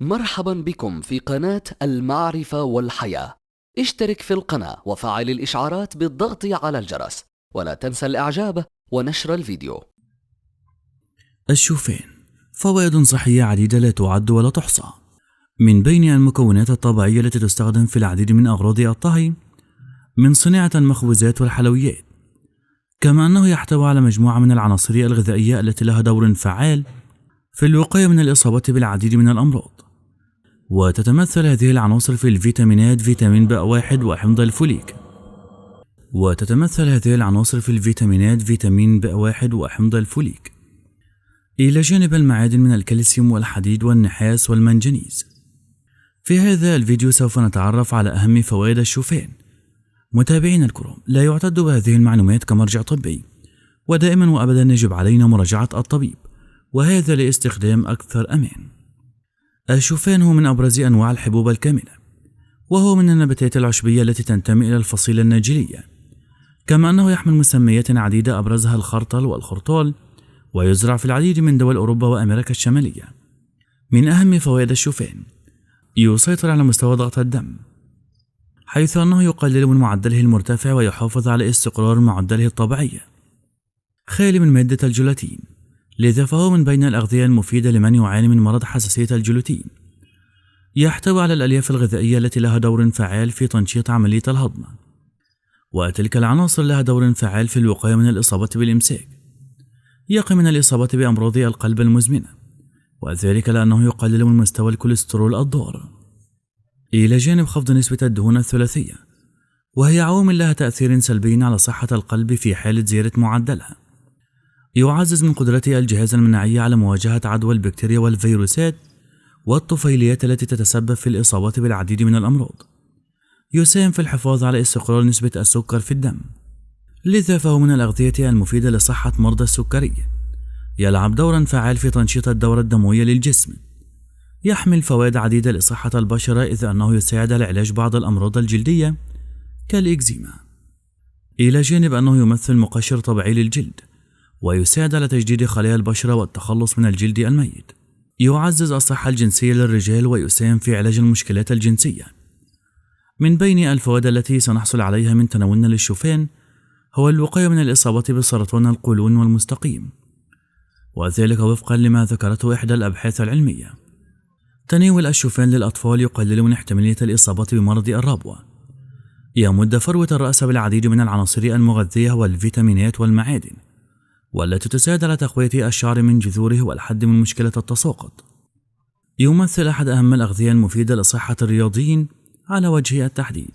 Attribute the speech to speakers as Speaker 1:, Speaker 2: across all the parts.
Speaker 1: مرحبا بكم في قناة المعرفة والحياة. اشترك في القناة وفعل الإشعارات بالضغط على الجرس، ولا تنسى الإعجاب ونشر الفيديو.
Speaker 2: الشوفان فوائد صحية عديدة لا تعد ولا تحصى. من بين المكونات الطبيعية التي تستخدم في العديد من أغراض الطهي من صناعة المخبوزات والحلويات، كما أنه يحتوي على مجموعة من العناصر الغذائية التي لها دور فعال في الوقاية من الإصابة بالعديد من الأمراض. وتتمثل هذه العناصر في الفيتامينات فيتامين B1 وحمض الفوليك إلى جانب المعادن من الكالسيوم والحديد والنحاس والمنجنيز. في هذا الفيديو سوف نتعرف على أهم فوائد الشوفان. متابعينا الكرام، لا يعتد بهذه المعلومات كمرجع طبي، ودائما وأبدا يجب علينا مراجعة الطبيب، وهذا لاستخدام أكثر أمان. الشوفان هو من أبرز أنواع الحبوب الكامنة، وهو من النباتات العشبية التي تنتمي إلى الفصيلة الناجلية، كما أنه يحمل مسميات عديدة أبرزها الخرطل والخرطال، ويزرع في العديد من دول أوروبا وأمريكا الشمالية. من أهم فوائد الشوفان: يسيطر على مستوى ضغط الدم، حيث أنه يقلل من معدله المرتفع ويحافظ على استقرار معدله الطبيعي. خالي من مادة الجيلاتين، لذا فهو من بين الأغذية المفيدة لمن يعاني من مرض حساسية الجلوتين. يحتوي على الألياف الغذائية التي لها دور فعال في تنشيط عملية الهضم، وتلك العناصر لها دور فعال في الوقاية من الإصابة بالإمساك. يقي من الإصابة بأمراض القلب المزمنة، وذلك لأنه يقلل من مستوى الكوليسترول الضار، إلى جانب خفض نسبة الدهون الثلاثية، وهي عوامل لها تأثير سلبي على صحة القلب في حالة زيادة معدلها. يعزز من قدرة الجهاز المناعي على مواجهة عدوى البكتيريا والفيروسات والطفيليات التي تتسبب في الإصابة بالعديد من الأمراض. يساهم في الحفاظ على استقرار نسبة السكر في الدم، لذا فهو من الأغذية المفيدة لصحة مرضى السكري. يلعب دورا فعال في تنشيط الدورة الدموية للجسم. يحمل فوائد عديدة لصحة البشرة، إذ أنه يساعد على علاج بعض الأمراض الجلدية كالإكزيما، إلى جانب أنه يمثل مقشر طبيعي للجلد، ويساعد على تجديد خلايا البشرة والتخلص من الجلد الميت. يعزز الصحة الجنسية للرجال، ويساهم في علاج المشكلات الجنسية. من بين الفوائد التي سنحصل عليها من تناولنا للشوفان هو الوقاية من الإصابة بسرطان القولون والمستقيم، وذلك وفقا لما ذكرته إحدى الأبحاث العلمية. تناول الشوفان للأطفال يقلل من احتمالية الإصابة بمرض الربوة. يمد فروة الرأس بالعديد من العناصر المغذية والفيتامينات والمعادن، والتي تساعد على تقوية الشعر من جذوره والحد من مشكلة التساقط. يمثل أحد أهم الأغذية المفيدة لصحة الرياضيين على وجه التحديد،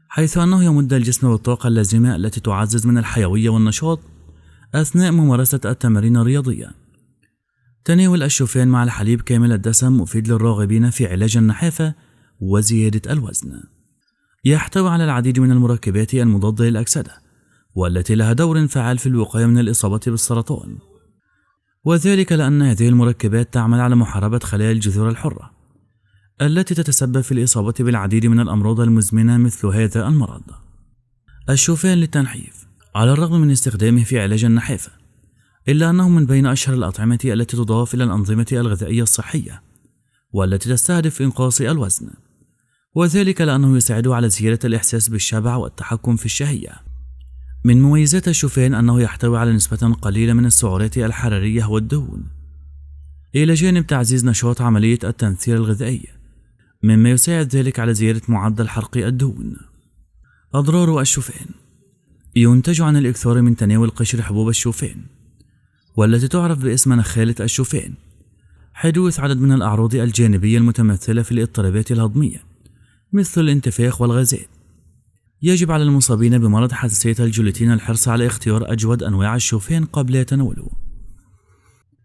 Speaker 2: حيث أنه يمد الجسم بالطاقة اللازمة التي تعزز من الحيوية والنشاط أثناء ممارسة التمارين الرياضية. تناول الشوفان مع الحليب كامل الدسم مفيد للراغبين في علاج النحافة وزيادة الوزن. يحتوي على العديد من المركبات المضادة للأكسدة، والتي لها دور فعال في الوقاية من الإصابة بالسرطان، وذلك لأن هذه المركبات تعمل على محاربة خلايا الجذور الحرة التي تتسبب في الإصابة بالعديد من الأمراض المزمنة مثل هذا المرض. الشوفان للتنحيف، على الرغم من استخدامه في علاج النحافة، إلا أنه من بين أشهر الأطعمة التي تضاف إلى الأنظمة الغذائية الصحية، والتي تستهدف إنقاص الوزن، وذلك لأنه يساعد على زيادة الإحساس بالشبع والتحكم في الشهية. من مميزات الشوفان أنه يحتوي على نسبة قليلة من السعرات الحرارية والدهون، إلى جانب تعزيز نشاط عملية التنثير الغذائي، مما يساعد ذلك على زيادة معدل حرق الدهون. أضرار الشوفان: ينتج عن الإكثار من تناول قشر حبوب الشوفان، والتي تعرف باسم نخالة الشوفان، حدوث عدد من الأعراض الجانبية المتمثلة في الاضطرابات الهضمية مثل الانتفاخ والغازات. يجب على المصابين بمرض حساسية الجلوتين الحرص على اختيار أجود أنواع الشوفان قبل تناوله،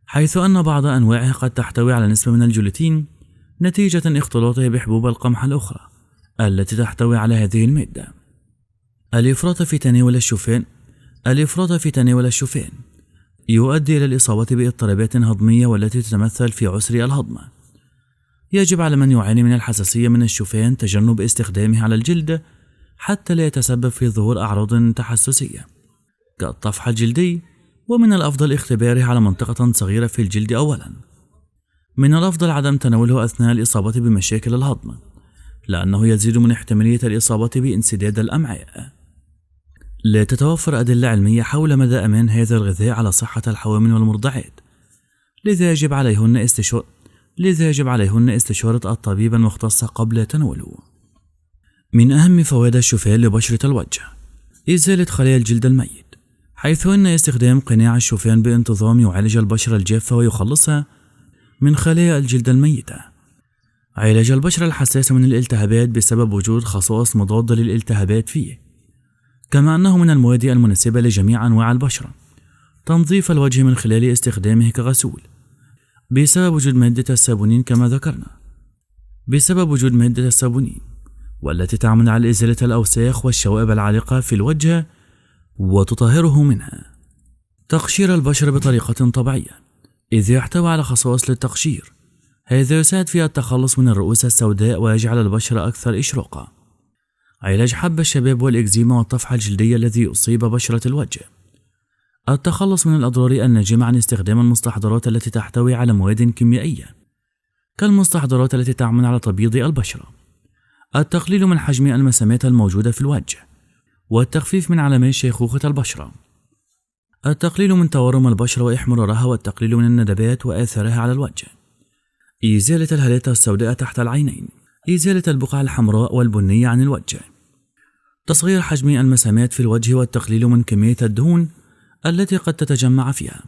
Speaker 2: حيث أن بعض أنواعه قد تحتوي على نسبة من الجلوتين نتيجة اختلاطه بحبوب القمح الأخرى التي تحتوي على هذه المادة. الإفراط في تناول الشوفان يؤدي إلى الإصابة باضطرابات هضمية والتي تتمثل في عسر الهضم. يجب على من يعاني من الحساسية من الشوفان تجنب استخدامه على الجلد حتى لا يتسبب في ظهور أعراض تحسسية كالطفح الجلدي، ومن الأفضل اختباره على منطقة صغيرة في الجلد أولا. من الأفضل عدم تناوله أثناء الإصابة بمشاكل الهضم، لأنه يزيد من احتمالية الإصابة بانسداد الأمعاء. لا تتوفر أدلة علمية حول مدى أمان هذا الغذاء على صحة الحوامل والمرضعات، لذا يجب عليهن استشارة الطبيب المختص قبل تناوله. من أهم فوائد الشوفان لبشرة الوجه إزالة خلايا الجلد الميت، حيث أن استخدام قناع الشوفان بانتظام يعالج البشرة الجافة ويخلصها من خلايا الجلد الميتة. علاج البشرة الحساسة من الالتهابات بسبب وجود خصائص مضادة للالتهابات فيه، كما أنه من المواد المناسبة لجميع أنواع البشرة. تنظيف الوجه من خلال استخدامه كغسول بسبب وجود مادة الصابونين كما ذكرنا، والتي تعمل على إزالة الأوساخ والشوائب العالقة في الوجه وتطهره منها. تقشير البشرة بطريقة طبيعية، إذ يحتوي على خصائص للتقشير، هذا يساعد في التخلص من الرؤوس السوداء ويجعل البشرة أكثر إشراقة. علاج حب الشباب والإكزيما والطفح الجلدي الذي يصيب بشرة الوجه. التخلص من الأضرار الناجمة عن استخدام المستحضرات التي تحتوي على مواد كيميائية كالمستحضرات التي تعمل على تبييض البشرة. التقليل من حجم المسامات الموجودة في الوجه، والتخفيف من علامات شيخوخة البشرة. التقليل من تورم البشرة وإحمرارها، والتقليل من الندبات وآثارها على الوجه. إزالة الهالات السوداء تحت العينين، إزالة البقع الحمراء والبنية عن الوجه. تصغير حجم المسامات في الوجه، والتقليل من كمية الدهون التي قد تتجمع فيها.